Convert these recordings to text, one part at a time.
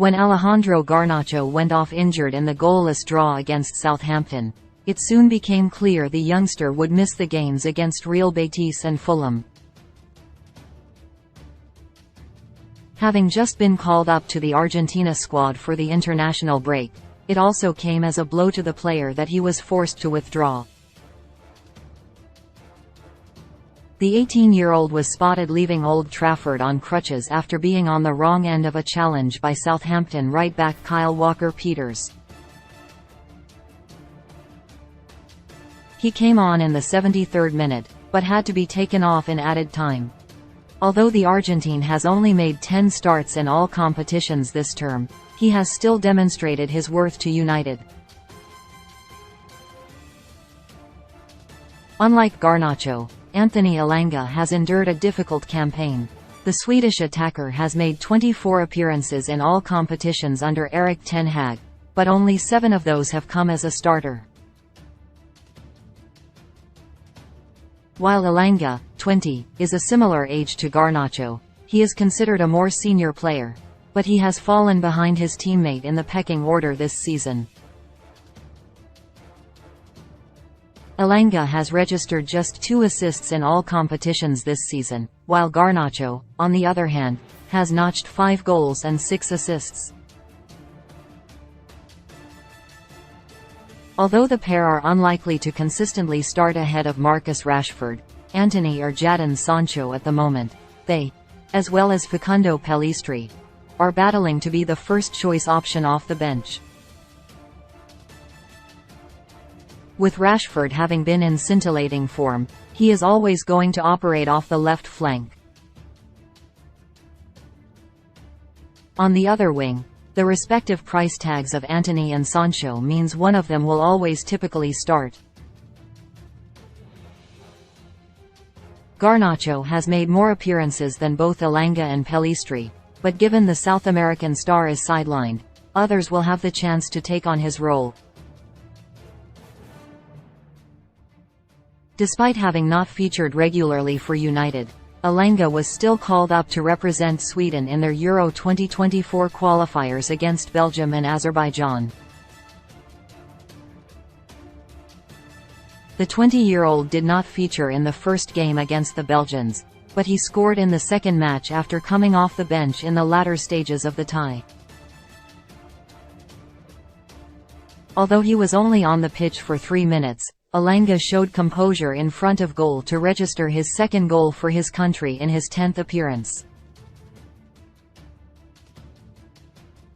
When Alejandro Garnacho went off injured in the goalless draw against Southampton, it soon became clear the youngster would miss the games against Real Betis and Fulham. Having just been called up to the Argentina squad for the international break, it also came as a blow to the player that he was forced to withdraw. The 18-year-old was spotted leaving Old Trafford on crutches after being on the wrong end of a challenge by Southampton right-back Kyle Walker-Peters. He came on in the 73rd minute, but had to be taken off in added time. Although the Argentine has only made 10 starts in all competitions this term, he has still demonstrated his worth to United. Unlike Garnacho, Anthony Elanga has endured a difficult campaign. The Swedish attacker has made 24 appearances in all competitions under Erik ten Hag, but only 7 of those have come as a starter. While Elanga, 20, is a similar age to Garnacho, he is considered a more senior player, but he has fallen behind his teammate in the pecking order this season. Elanga has registered just 2 assists in all competitions this season, while Garnacho, on the other hand, has notched 5 goals and 6 assists. Although the pair are unlikely to consistently start ahead of Marcus Rashford, Antony or Jadon Sancho at the moment, they, as well as Facundo Pellistri, are battling to be the first-choice option off the bench. With Rashford having been in scintillating form, he is always going to operate off the left flank. On the other wing, the respective price tags of Antony and Sancho means one of them will always typically start. Garnacho has made more appearances than both Elanga and Pellistri, but given the South American star is sidelined, others will have the chance to take on his role. Despite having not featured regularly for United, Elanga was still called up to represent Sweden in their Euro 2024 qualifiers against Belgium and Azerbaijan. The 20-year-old did not feature in the first game against the Belgians, but he scored in the second match after coming off the bench in the latter stages of the tie. Although he was only on the pitch for 3 minutes, Elanga showed composure in front of goal to register his second goal for his country in his 10th appearance.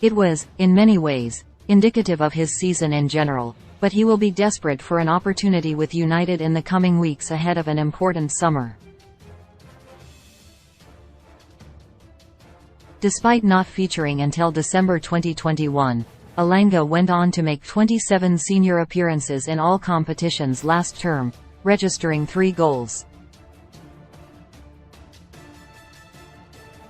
It was, in many ways, indicative of his season in general, but he will be desperate for an opportunity with United in the coming weeks ahead of an important summer. Despite not featuring until December 2021, Elanga went on to make 27 senior appearances in all competitions last term, registering 3 goals.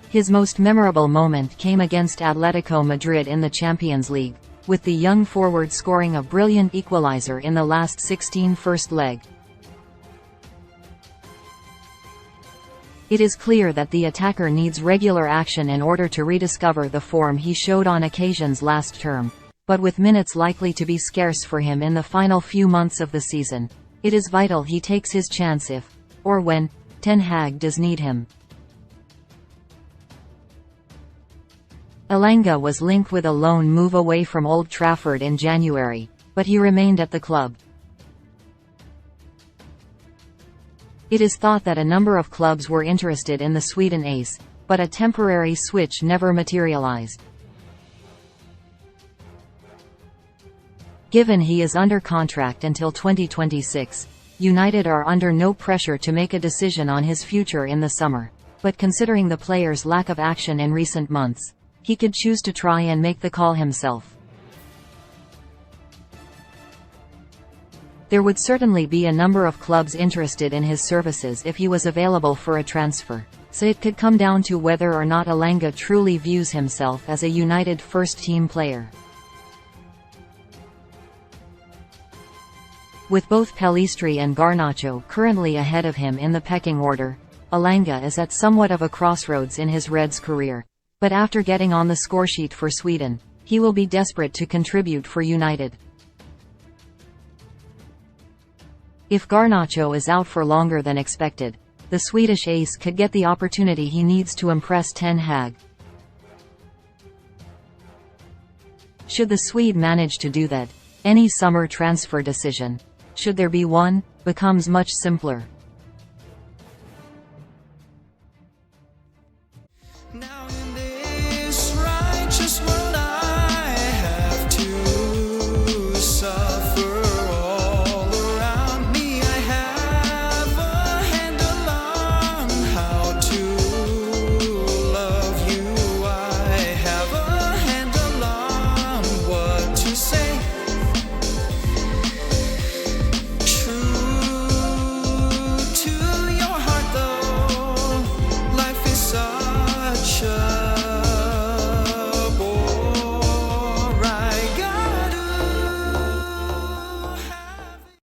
His most memorable moment came against Atletico Madrid in the Champions League, with the young forward scoring a brilliant equalizer in the last 16 first leg. It is clear that the attacker needs regular action in order to rediscover the form he showed on occasions last term, but with minutes likely to be scarce for him in the final few months of the season, it is vital he takes his chance if, or when, Ten Hag does need him. Elanga was linked with a loan move away from Old Trafford in January, but he remained at the club. It is thought that a number of clubs were interested in the Sweden ace, but a temporary switch never materialized. Given he is under contract until 2026, United are under no pressure to make a decision on his future in the summer, but considering the player's lack of action in recent months, he could choose to try and make the call himself. There would certainly be a number of clubs interested in his services if he was available for a transfer, so it could come down to whether or not Elanga truly views himself as a United first-team player. With both Pellistri and Garnacho currently ahead of him in the pecking order, Elanga is at somewhat of a crossroads in his Reds career. But after getting on the scoresheet for Sweden, he will be desperate to contribute for United. If Garnacho is out for longer than expected, the Swedish ace could get the opportunity he needs to impress Ten Hag. Should the Swede manage to do that, any summer transfer decision, should there be one, becomes much simpler.